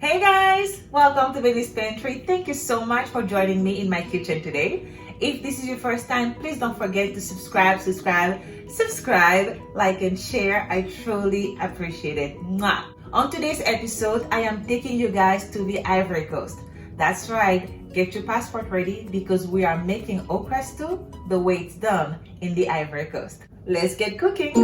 Hey guys, welcome to Benie's Pantry. Thank you so much for joining me in my kitchen today. If this is your first time, please don't forget to subscribe, like and share. I truly appreciate it. Mwah. On today's episode, I am taking you guys to the Ivory Coast. That's right, get your passport ready because we are making okra stew the way it's done in the Ivory Coast. Let's get cooking.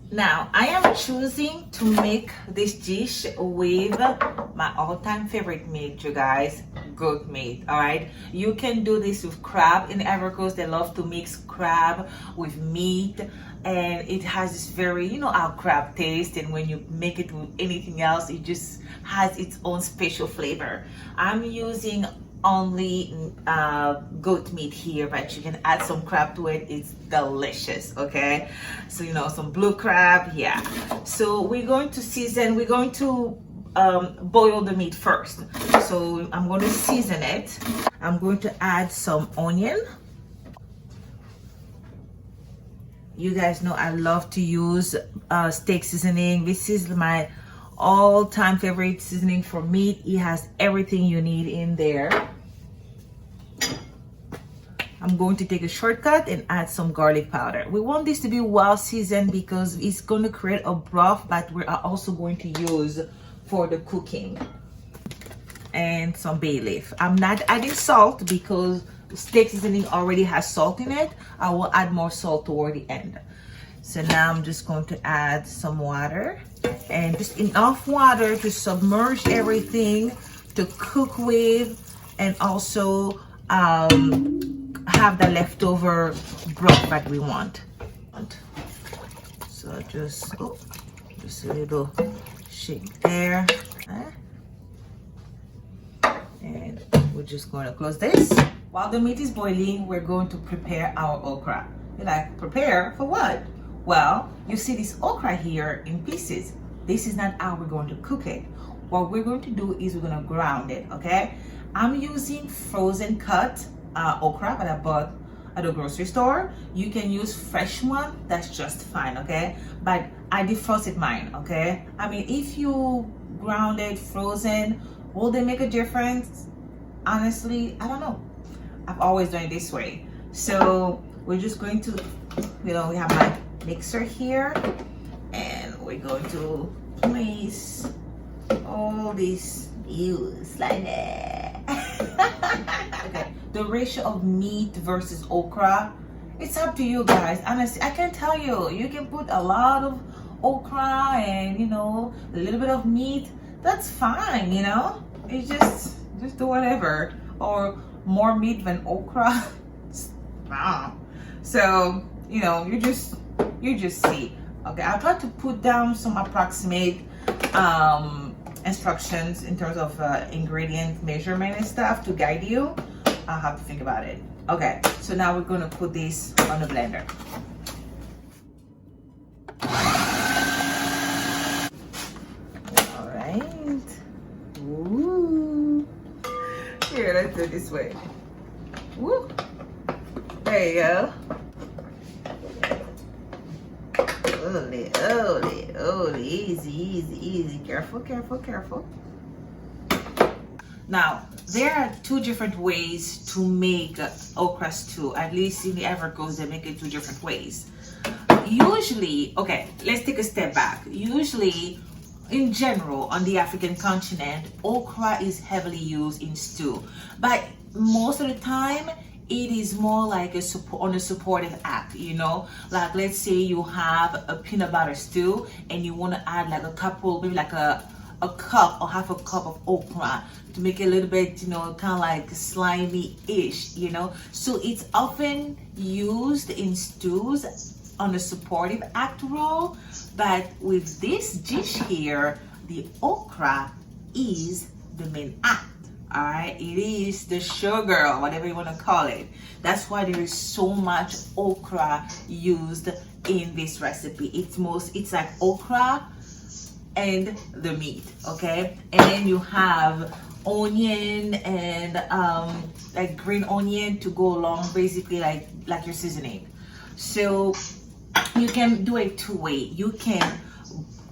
Now, I am choosing to make this dish with my all-time favorite meat, you guys, goat meat, all right? You can do this with crab. In the Ivory Coast, they love to mix crab with meat, and it has this very, our crab taste, and when you make it with anything else, it just has its own special flavor. I'm using only goat meat here, but you can add some crab to it. It's delicious. Okay, so some blue crab. Yeah, so we're going to season, we're going to boil the meat first. So I'm going to season it. I'm going to add some onion. You guys know I love to use steak seasoning. This is my all-time favorite seasoning for meat. It has everything you need in there. I'm going to take a shortcut and add some garlic powder. We want this to be well seasoned because it's going to create a broth that we are also going to use for the cooking. And some bay leaf. I'm not adding salt because steak seasoning already has salt in it. I will add more salt toward the end. So now I'm just going to add some water, and just enough water to submerge everything, to cook with, and also have the leftover broth that we want. So just a little shake there, and we're just going to close this. While the meat is boiling, we're going to prepare our okra. You're like, prepare for what? Well, you see this okra here in pieces. This is not how we're going to cook it. What we're going to do is we're going to ground it, okay? I'm using frozen cut okra that I bought at the grocery store. You can use fresh one, that's just fine, okay? But I defrosted mine, okay? I mean, if you ground it frozen, will they make a difference? Honestly, I don't know. I've always done it this way. So we're just going to, we have my mixer here, and we're going to place all these views like that. Okay, the ratio of meat versus okra, it's up to you guys. Honestly, I can tell you, you can put a lot of okra and a little bit of meat. That's fine, It's just do whatever. Or more meat than okra. So you just see. Okay, I'll try to put down some approximate instructions in terms of ingredient measurement and stuff to guide you. I'll have to think about it. Okay, so now we're going to put this on the blender. All right. Ooh. Here, let's do it this way. Woo. There you go. Easy. Careful. Now, there are two different ways to make okra stew. At least in the Ivory Coast, they make it two different ways. Usually, okay, let's take a step back. Usually, in general, on the African continent, okra is heavily used in stew. But most of the time, it is more like a supportive act, like let's say you have a peanut butter stew and you want to add like a couple, maybe like a cup or half a cup of okra to make it a little bit, kind of like slimy-ish, so it's often used in stews on a supportive act role. But with this dish here, the okra is the main act. All right, it is the showgirl, whatever you want to call it. That's why there is so much okra used in this recipe. It's like okra and the meat, okay? And then you have onion and like green onion to go along, basically like your seasoning. So you can do it two way. You can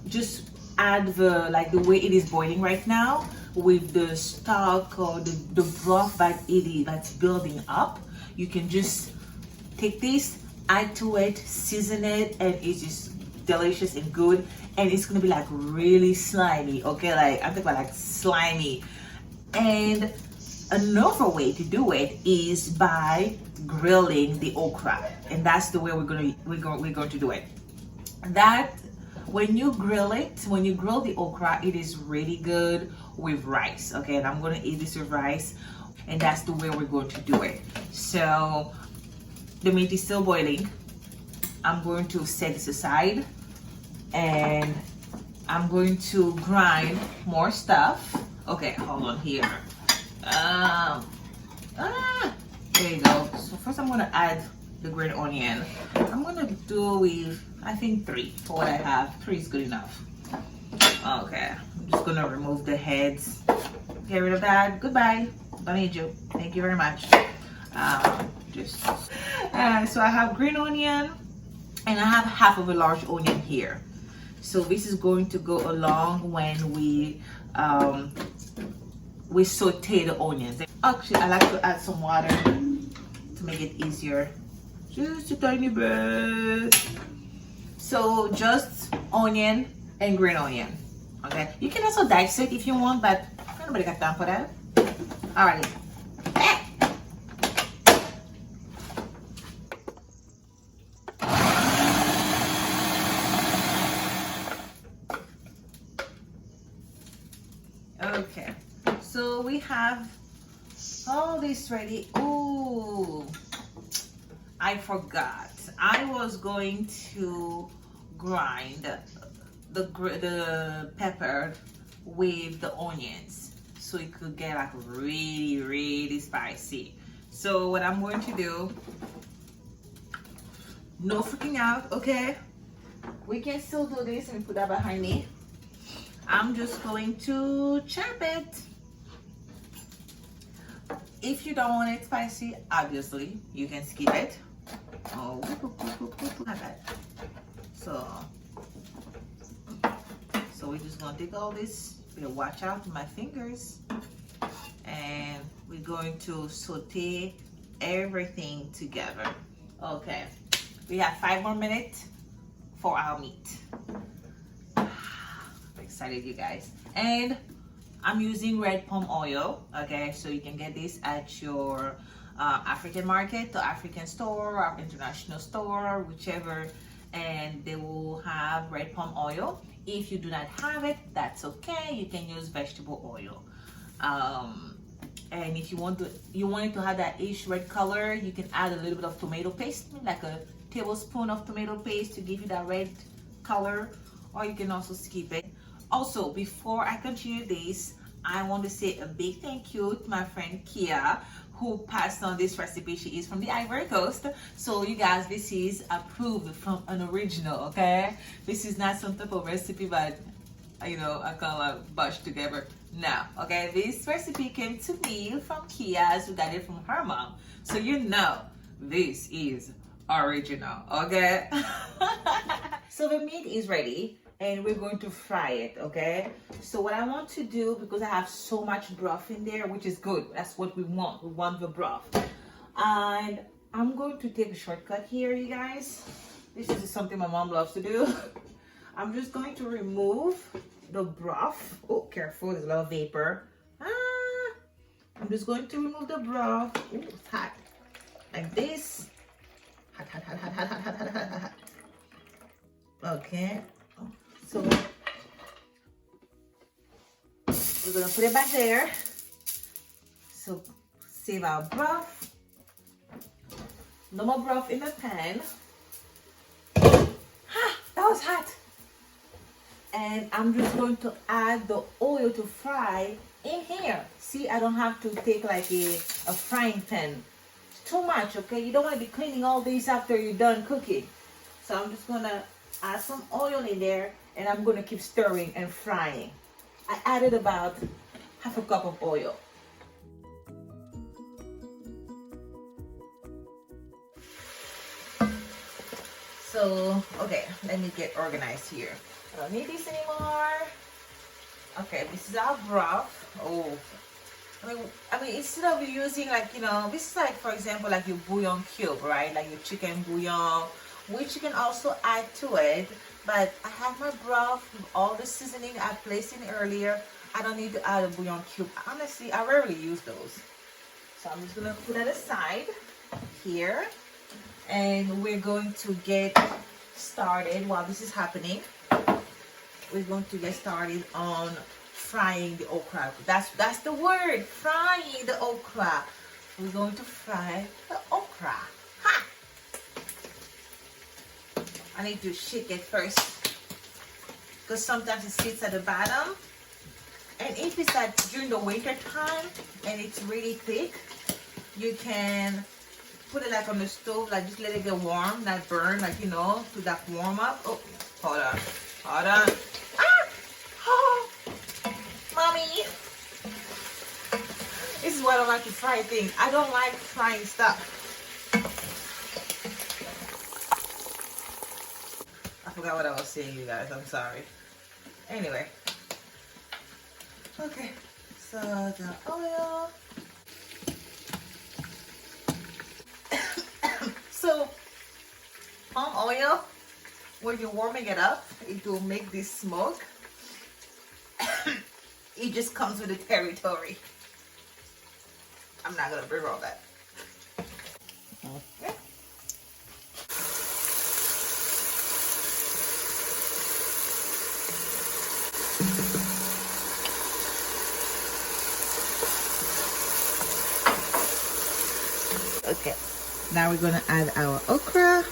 just add the way it is boiling right now with the stock or the broth that's building up. You can just take this, add to it, season it, and it's just delicious and good. And it's gonna be like really slimy, okay? Like I'm talking about like slimy. And another way to do it is by grilling the okra, and that's the way we're going to do it. That when you grill the okra, it is really good with rice, okay? And I'm gonna eat this with rice, and that's the way we're going to do it. So the meat is still boiling. I'm going to set this aside, and I'm going to grind more stuff. Okay, hold on here. There you go. So first I'm gonna add the green onion. I'm gonna do with, I think 3 for what I have. 3 is good enough. Okay, I'm just gonna remove the heads. Get rid of that. Goodbye. Don't need you. Thank you very much. So I have green onion, and I have half of a large onion here. So this is going to go along when we saute the onions. Actually, I like to add some water to make it easier. Just a tiny bit. So just onion and green onion. Okay. You can also dice it if you want, but nobody got time for that. Alrighty. Okay, so we have all this ready. Ooh, I forgot. I was going to grind the pepper with the onions so it could get like really, really spicy. So what I'm going to do, no freaking out, okay? We can still do this. Let me put that behind me. I'm just going to chop it. If you don't want it spicy, obviously you can skip it. Oh, not bad. So we're just gonna take all this. Watch out for my fingers, and we're going to saute everything together. Okay, we have 5 more minutes for our meat. Excited, you guys. And I'm using red palm oil, okay? So you can get this at your African market, the African store, or international store, whichever, and they will have red palm oil. If you do not have it, that's okay. You can use vegetable oil. And if you want it to have that ish red color, you can add a little bit of tomato paste, like a tablespoon of tomato paste to give you that red color, or you can also skip it. Also, before I continue this, I want to say a big thank you to my friend Kia, who passed on this recipe. She is from the Ivory Coast. So you guys, this is approved from an original, okay? This is not some type of recipe but I kind of butched together. No, okay? This recipe came to me from Kia, who got it from her mom. So this is original, okay? So the meat is ready, and we're going to fry it, okay? So what I want to do, because I have so much broth in there, which is good, that's what we want the broth. And I'm going to take a shortcut here, you guys. This is something my mom loves to do. I'm just going to remove the broth. Oh, careful, there's a lot of vapor. I'm just going to remove the broth. Ooh, it's hot. Like this. Hot, hot, hot, hot, hot, hot, hot, hot, hot, hot. Okay. So we're gonna put it back there. So save our broth. No more broth in the pan. That was hot. And I'm just going to add the oil to fry in here. See, I don't have to take like a frying pan. It's too much, okay? You don't want to be cleaning all these after you're done cooking. So I'm just gonna add some oil in there, and I'm gonna keep stirring and frying. I added about half a cup of oil. So, okay, let me get organized here. I don't need this anymore. Okay, this is our broth. Oh, I mean, instead of using like, you know, this is like, for example, like your bouillon cube, right? Like your chicken bouillon, which you can also add to it. But I have my broth with all the seasoning I placed in earlier. I don't need to add a bouillon cube. Honestly, I rarely use those. So I'm just gonna put that aside here. And we're going to get started while this is happening. We're going to get started on frying the okra. That's the word, frying the okra. We're going to fry the okra. Ha! I need to shake it first because sometimes it sits at the bottom. And if it's like during the winter time and it's really thick, you can put it like on the stove, like just let it get warm, not burn, like, you know, to that warm up. Oh, hold on. Ah! Oh, mommy. This is why I don't like to fry things. I don't like frying stuff. I forgot what I was saying, you guys. I'm sorry. Anyway. Okay. So the oil. So, palm oil, when you're warming it up, it will make this smoke. It just comes with the territory. I'm not gonna bring all that. Okay. Okay. Now we're gonna add our okra.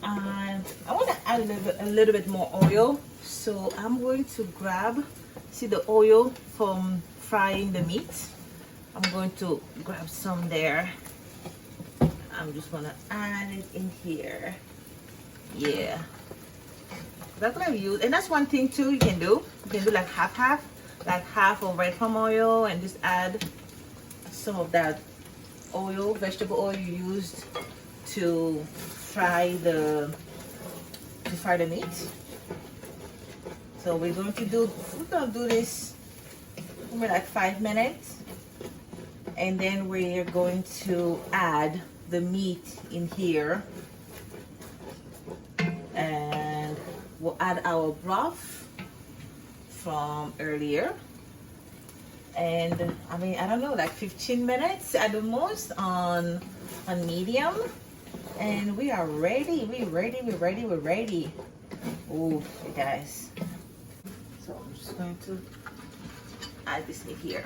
And I want to add a little bit more oil. So I'm going to grab, see the oil from frying the meat. I'm going to grab some there. I'm just gonna add it in here. Yeah. That's what I've used, and that's one thing too you can do. You can do like half, like half of red palm oil, and just add some of that oil, vegetable oil you used to fry the meat. So we're gonna do this for like 5 minutes, and then we're going to add the meat in here, and we'll add our broth from earlier. And I mean, I don't know, like 15 minutes at the most on medium, and we are ready. We're ready. Oh, you guys. So I'm just going to add this in here.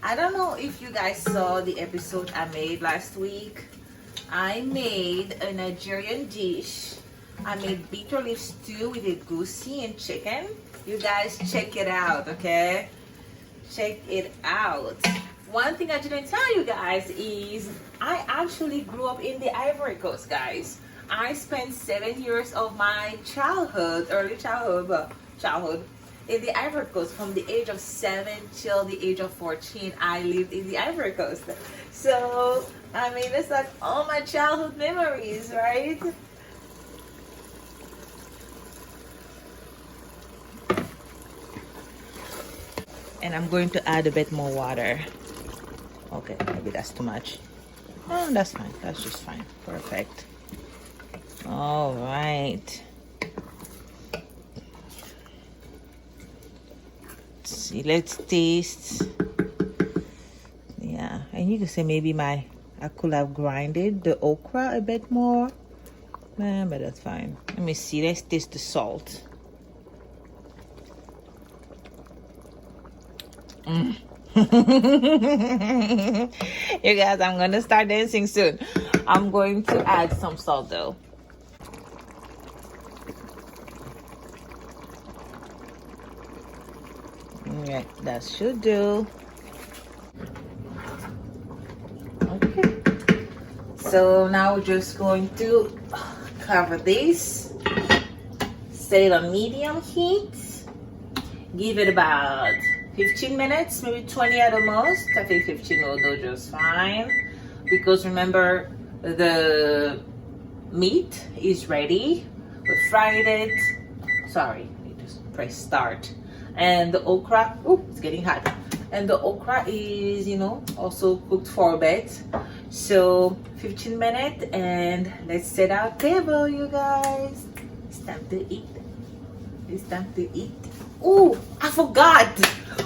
I don't know if you guys saw the episode I made last week. I made a Nigerian dish. I made bitter leaf stew with egusi and chicken. You guys check it out, okay? Check it out. One thing I didn't tell you guys is I actually grew up in the Ivory Coast, guys. I spent 7 years of my early childhood in the Ivory Coast. From the age of 7 till the age of 14, I lived in the Ivory Coast. So, I mean, it's like all my childhood memories, right? And I'm going to add a bit more water. Okay, maybe that's too much. Oh, that's fine. That's just fine. Perfect. All right. See, let's taste. Yeah, and you can say maybe I could have grinded the okra a bit more. But that's fine. Let me see. Let's taste the salt. You guys, I'm gonna start dancing soon. I'm going to add some salt though. Alright, that should do. So now we're just going to cover this, set it on medium heat, give it about 15 minutes, maybe 20 at the most. I think 15 will do just fine, because remember, the meat is ready. We fried it. Sorry, you just press start. And the okra, oh, it's getting hot. And the okra is, you know, also cooked for a bit. So 15 minutes, and let's set our table, you guys. It's time to eat. It's time to eat. Oh, I forgot.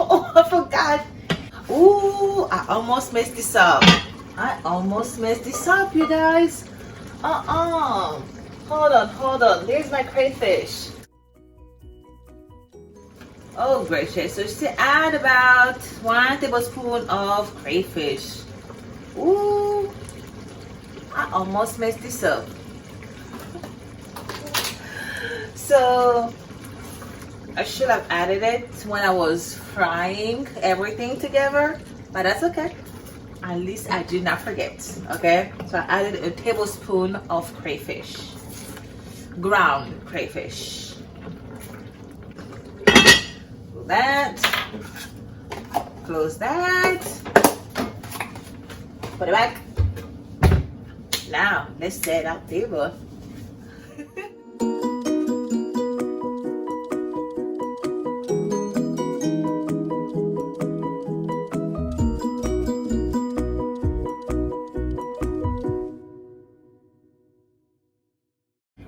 Oh, I forgot. Oh, I almost messed this up. I almost messed this up, you guys. Hold on. There's my crayfish. Oh, gracious. So just to add about 1 tablespoon of crayfish. Ooh, I almost messed this up. So I should have added it when I was frying everything together, but that's okay. At least I did not forget, okay? So I added a tablespoon of crayfish, ground crayfish. Do that, close that, put it back. Now, let's set our table.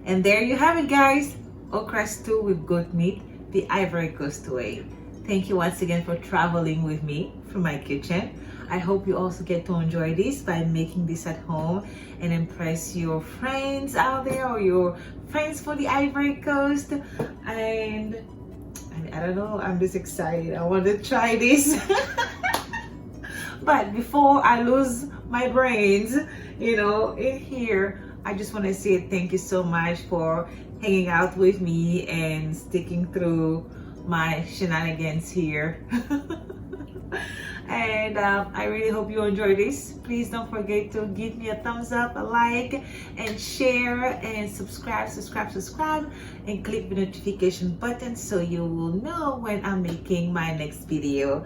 And there you have it, guys. Okra stew with goat meat, the Ivory Coast way. Thank you once again for traveling with me through my kitchen. I hope you also get to enjoy this by making this at home and impress your friends out there, or your friends for the Ivory Coast. And I don't know, I'm just excited. I want to try this. But before I lose my brains, you know, in here, I just want to say thank you so much for hanging out with me and sticking through my shenanigans here. And I really hope you enjoy this. Please don't forget to give me a thumbs up, a like, and share, and subscribe, and click the notification button so you will know when I'm making my next video.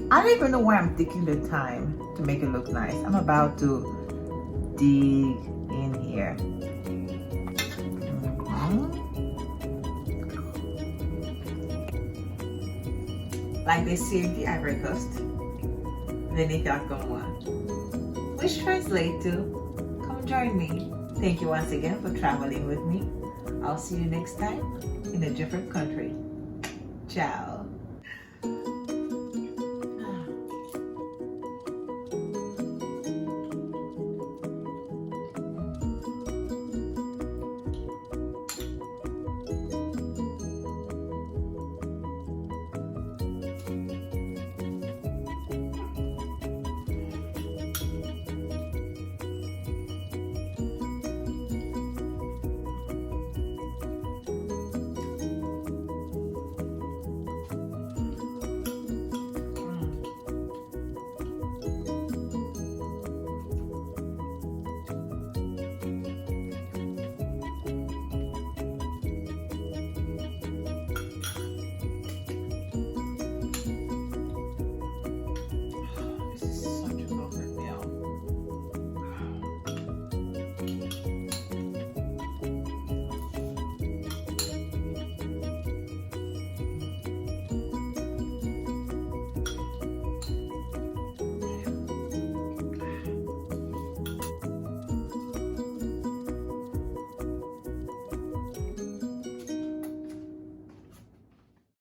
I don't even know why I'm taking the time to make it look nice. I'm about to dig in here. Like they say in the Ivory Coast, venez faire comme moi. Which translates to, come join me. Thank you once again for traveling with me. I'll see you next time in a different country. Ciao.